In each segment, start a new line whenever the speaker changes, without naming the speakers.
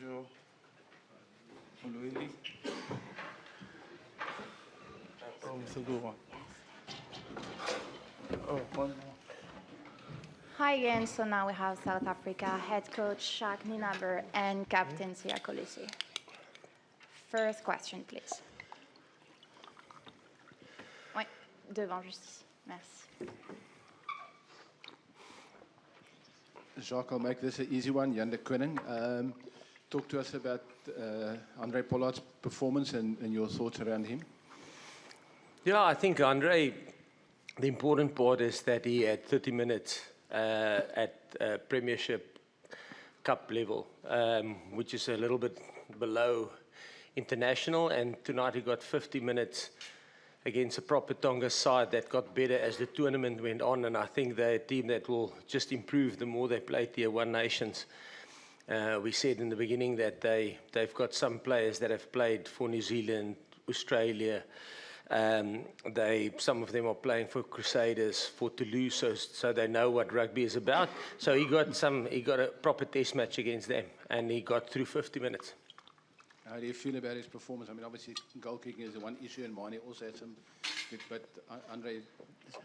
Bonjour. Oh, it's a good one. Oh, one more.
Hi again. So now we have South Africa head coach Jacques Nienaber and captain Siya Kolisi. First question, please. Oui, devant juste ici. Merci.
Jacques, I'll make this an easy one. Jan de Koning. Talk to us about Andre Pollard's performance and your thoughts around him.
Yeah, I think Andre, the important part is that he had 30 minutes at Premiership Cup level, which is a little bit below international, and tonight he got 50 minutes against a proper Tonga side that got better as the tournament went on, and I think they're a team that will just improve the more they play Tier 1 nations. We said in the beginning that they've got some players that have played for New Zealand, Australia. Some of them are playing for Crusaders, for Toulouse, so they know what rugby is about. So he got a proper test match against them, and he got through 50 minutes.
How do you feel about his performance? I mean, obviously, goal kicking is the one issue, and Mane also had some, but Andre,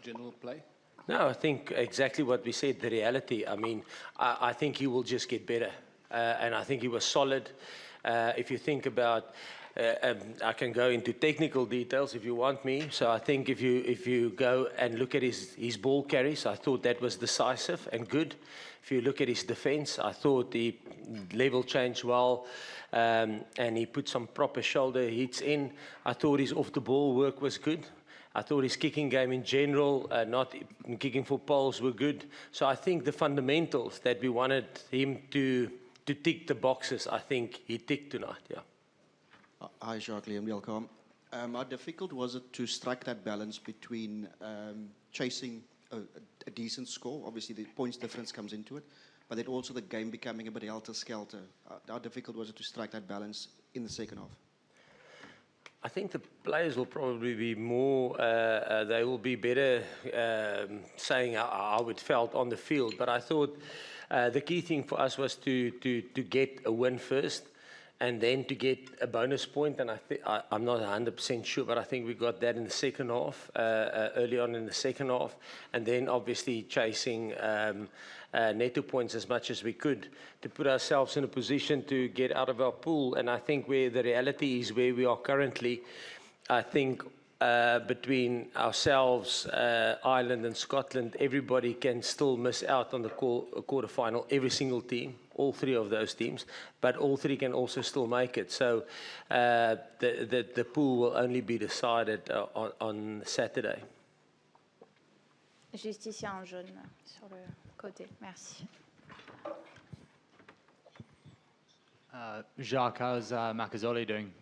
general play?
No, I think exactly what we said, the reality. I mean, I think he will just get better, and I think he was solid. If you think about, I can go into technical details if you want me. So I think if you go and look at his ball carries, I thought that was decisive and good. If you look at his defence, I thought the level changed well, and he put some proper shoulder hits in. I thought his off-the-ball work was good. I thought his kicking game in general, not kicking for poles, were good. So I think the fundamentals that we wanted him to tick the boxes, I think he ticked tonight, yeah.
Hi, Jacques, Liam, welcome. How difficult was it to strike that balance between chasing a decent score? Obviously, the points difference comes into it, but then also the game becoming a bit helter-skelter. How difficult was it to strike that balance in the second half?
I think the players will probably be more, they will be better saying how it felt on the field. But I thought the key thing for us was to get a win first, and then to get a bonus point. And I'm not 100% sure, but I think we got that in the second half, early on in the second half. And then obviously chasing netto points as much as we could to put ourselves in a position to get out of our pool. And I think where the reality is where we are currently, I think between ourselves, Ireland and Scotland, everybody can still miss out on the quarterfinal, every single team, all three of those teams, but all three can also still make it. So the pool will only be decided on Saturday.
Juste ici en jaune, sur le côté. Merci.
Jacques, how's Makazole doing?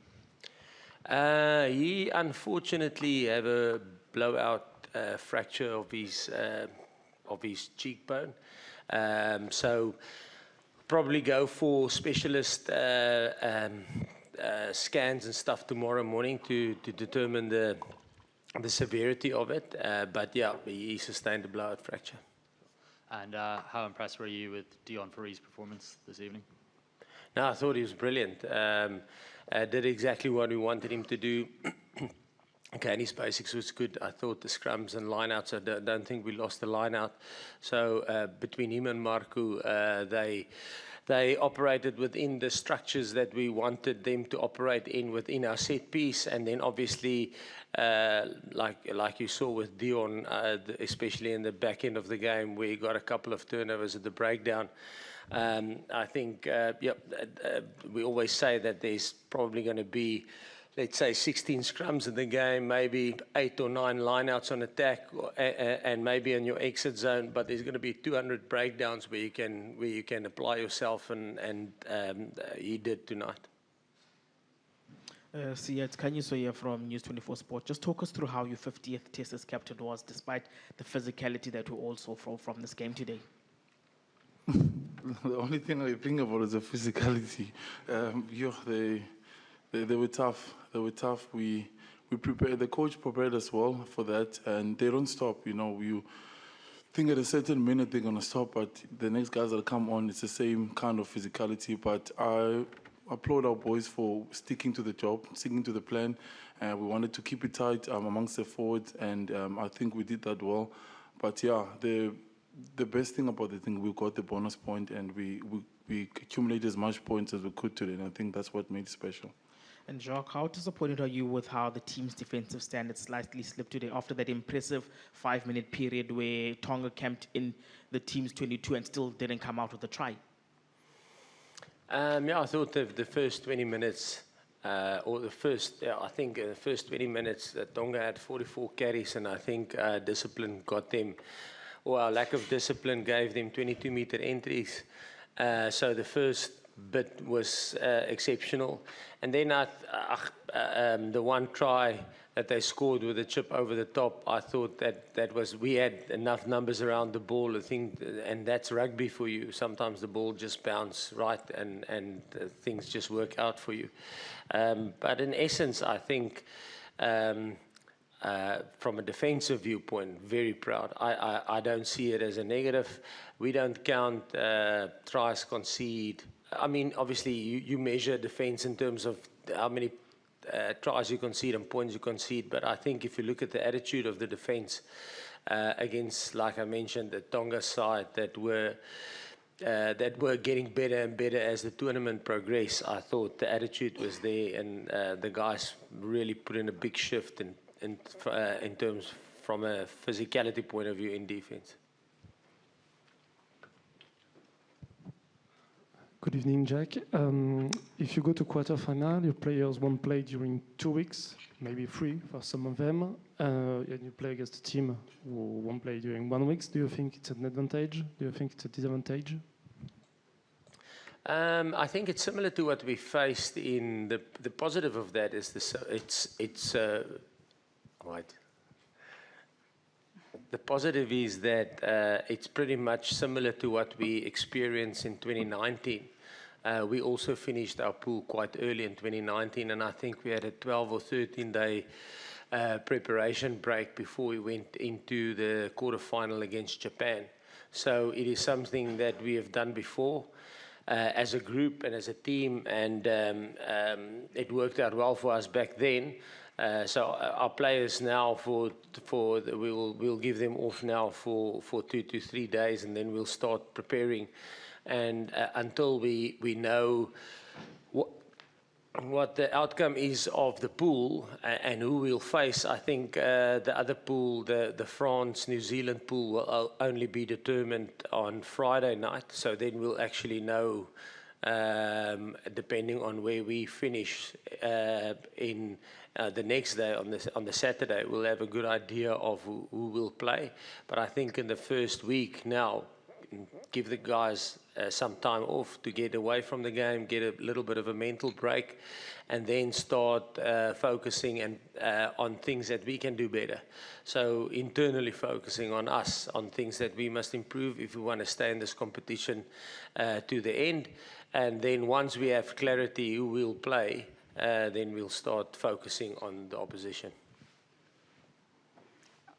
He unfortunately have a blowout fracture of his cheekbone. So probably go for specialist scans and stuff tomorrow morning to determine the severity of it. But yeah, he sustained a blowout fracture.
And how impressed were you with Dion Fourie's performance this evening?
No, I thought he was brilliant. Did exactly what we wanted him to do. Okay, and his basics was good. I thought the scrums and lineouts, I don't think we lost the lineout. So between him and Marco, they operated within the structures that we wanted them to operate in within our set piece. And then obviously, like you saw with Dion, especially in the back end of the game, where he got a couple of turnovers at the breakdown. I think, we always say that there's probably going to be, let's say, 16 scrums in the game, maybe 8 or 9 lineouts on attack, and maybe in your exit zone. But there's going to be 200 breakdowns where you can apply yourself, and he did tonight.
Siya, it's Kanye Soya from News 24 Sport. Just talk us through how your 50th Test as captain was, despite the physicality that we all saw from this game today.
The only thing I think about is the physicality. They were tough. They were tough. We prepared. The coach prepared us well for that, and they don't stop. You know, you think at a certain minute they're gonna stop, but the next guys that come on, it's the same kind of physicality. But applaud our boys for sticking to the job, sticking to the plan. We wanted to keep it tight amongst the forwards, and I think we did that well. But yeah, the best thing about the thing, we got the bonus point, and we accumulated as much points as we could today, and I think that's what made it special.
And Jacques, how disappointed are you with how the team's defensive standards slightly slipped today after that impressive 5-minute period where Tonga camped in the team's 22 and still didn't come out with a try?
Yeah, I thought the first 20 minutes, I think the first 20 minutes, Tonga had 44 carries, and I think discipline got them, or our lack of discipline gave them 22-meter entries. So the first bit was exceptional. And then the one try that they scored with a chip over the top, I thought that was, we had enough numbers around the ball, I think, and that's rugby for you. Sometimes the ball just bounces right and things just work out for you. But in essence, I think from a defensive viewpoint, very proud. I don't see it as a negative. We don't count tries conceded. I mean, obviously, you measure defense in terms of how many tries you concede and points you concede. But I think if you look at the attitude of the defense against, like I mentioned, the Tonga side that were getting better and better as the tournament progressed, I thought the attitude was there, and the guys really put in a big shift in terms from a physicality point of view in defense.
Good evening, Jack. If you go to quarterfinal, your players won't play during 2 weeks, maybe 3 for some of them, and you play against a team who won't play during 1 week. Do you think it's an advantage? Do you think it's a disadvantage?
I think it's similar to what we faced in the positive of that is right. The positive is that it's pretty much similar to what we experienced in 2019. We also finished our pool quite early in 2019, and I think we had a 12 or 13-day preparation break before we went into the quarterfinal against Japan. So it is something that we have done before as a group and as a team, and it worked out well for us back then. So our players now we'll give them off now for 2 to 3 days, and then we'll start preparing. And until we know what the outcome is of the pool and who we'll face, I think the other pool, the France-New Zealand pool, will only be determined on Friday night. So then we'll actually know, depending on where we finish in the next day, on the Saturday, we'll have a good idea of who will play. But I think in the first week now, give the guys some time off to get away from the game, get a little bit of a mental break, and then start focusing on things that we can do better. So internally focusing on us, on things that we must improve if we want to stay in this competition to the end. And then once we have clarity who will play, then we'll start focusing on the opposition.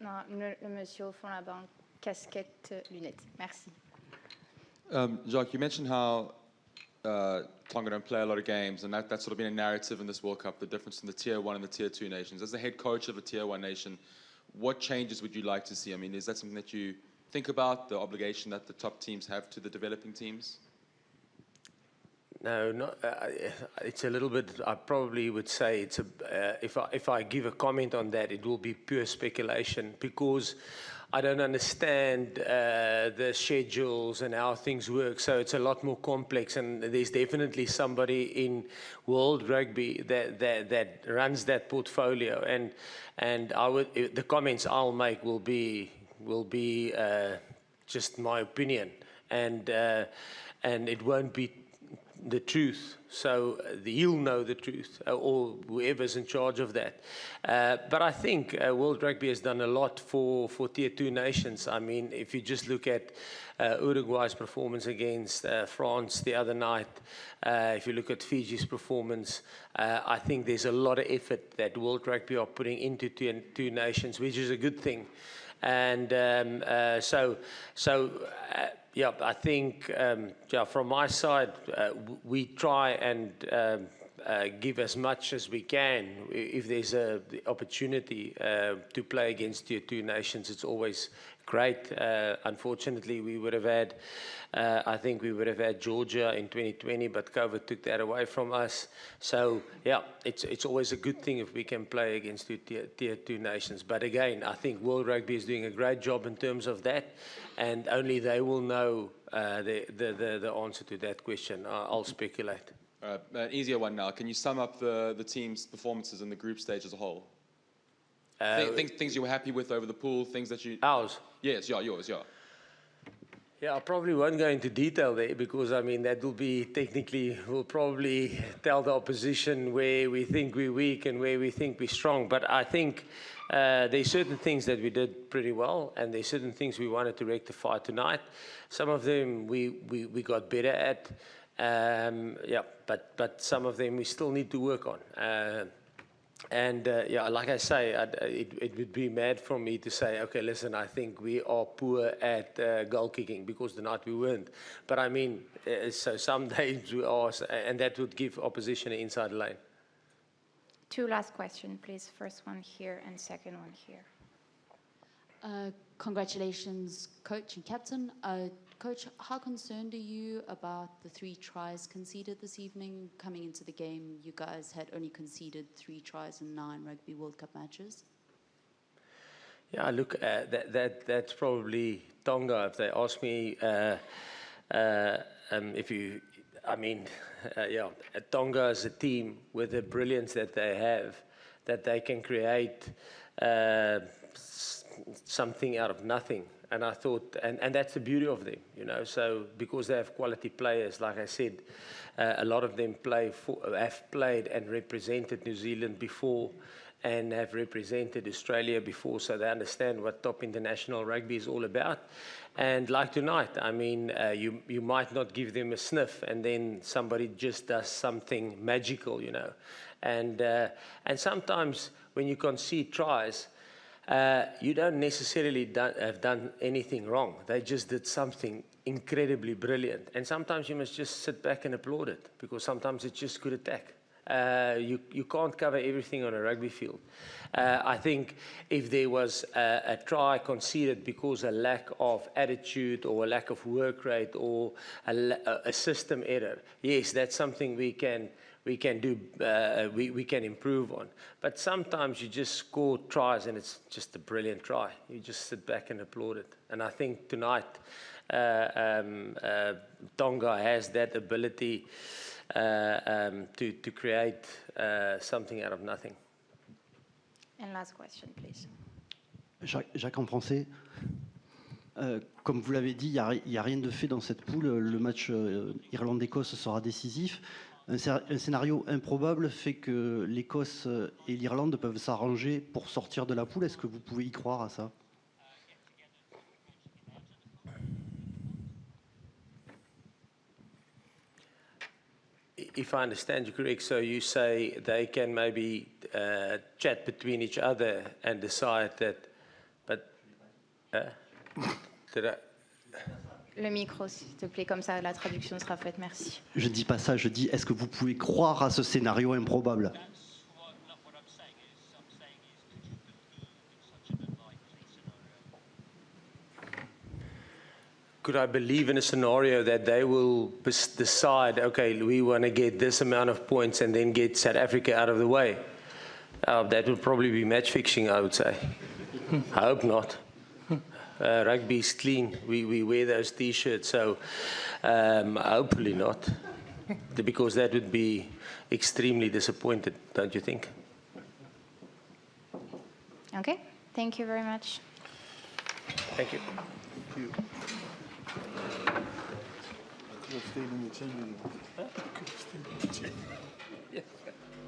Non, le monsieur au fond là-bas, casquette, lunettes. Merci.
Jacques, you mentioned how Tonga don't play a lot of games, and that's sort of been a narrative in this World Cup, the difference in the Tier 1 and the Tier 2 nations. As the head coach of a Tier 1 nation, what changes would you like to see? I mean, is that something that you think about, the obligation that the top teams have to the developing teams?
No, not, it's a little bit, I probably would say it's if I give a comment on that, it will be pure speculation, because I don't understand the schedules and how things work. So it's a lot more complex, and there's definitely somebody in World Rugby that runs that portfolio. And the comments I'll make will be just my opinion, and it won't be the truth. So he'll know the truth, or whoever's in charge of that. But I think World Rugby has done a lot for Tier 2 nations. I mean, if you just look at Uruguay's performance against France the other night, if you look at Fiji's performance, I think there's a lot of effort that World Rugby are putting into Tier 2 nations, which is a good thing. And Yeah, I think, yeah, from my side, we try and give as much as we can. If there's the opportunity to play against Tier 2 nations, it's always great. Unfortunately, we would have had, I think we would have had Georgia in 2020, but COVID took that away from us. So, yeah, it's always a good thing if we can play against tier 2 nations. But again, I think World Rugby is doing a great job in terms of that, and only they will know the answer to that question. I'll speculate.
An easier one now. Can you sum up the team's performances in the group stage as a whole? Things you were happy with over the pool, things that you...
Ours?
Yes, yeah, yours, yeah.
Yeah, I probably won't go into detail there because, I mean, that will be technically, we'll probably tell the opposition where we think we're weak and where we think we're strong. But I think there's certain things that we did pretty well, and there's certain things we wanted to rectify tonight. Some of them we got better at. Yeah, but some of them we still need to work on. Yeah, like I say, it would be mad for me to say, okay, listen, I think we are poor at goal kicking because tonight we weren't. But I mean, so some days we are, and that would give opposition an inside lane.
2 last questions, please. First one here and second one here.
Congratulations, coach and captain. Coach, how concerned are you about the 3 tries conceded this evening? Coming into the game, you guys had only conceded 3 tries in 9 Rugby World Cup matches.
Yeah, look, that's probably Tonga. If they ask me, if you, I mean, yeah, Tonga is a team with the brilliance that they have, that they can create something out of nothing. And I thought, and that's the beauty of them, you know. So because they have quality players, like I said, a lot of them have played and represented New Zealand before, and have represented Australia before, so they understand what top international rugby is all about. And like tonight, I mean, you might not give them a sniff, and then somebody just does something magical, you know. And sometimes when you concede tries, you don't necessarily have done anything wrong. They just did something incredibly brilliant. And sometimes you must just sit back and applaud it, because sometimes it's just good attack. You can't cover everything on a rugby field. I think if there was a try conceded because a lack of attitude or a lack of work rate or a system error, yes, that's something we can do, we can improve on. But sometimes you just score tries and it's just a brilliant try. You just sit back and applaud it. And I think tonight Tonga has that ability to create something out of nothing.
And last question, please.
Jacques, en français. Comme vous l'avez dit, il n'y a rien de fait dans cette poule. Le match Irlande-Écosse sera décisif. Un scénario improbable fait que l'Écosse et l'Irlande peuvent s'arranger pour sortir de la poule. Est-ce que vous pouvez y croire à ça?
If I understand you correct, so you say they can maybe chat between each other and decide that, but
Le micro, s'il te plaît, comme ça la traduction sera faite, merci.
Je ne dis pas ça, je dis est-ce que vous pouvez croire à ce scénario improbable?
Could I believe in a scenario that they will decide, okay, we want to get this amount of points and then get South Africa out of the way? That would probably be match fixing, I would say. I hope not. Rugby is clean. We wear those T-shirts, so hopefully not, because that would be extremely disappointed, don't you think?
Okay, thank you very much.
Thank you.
Thank you. I could have stayed in the chamber room. I could have stayed in the chamber.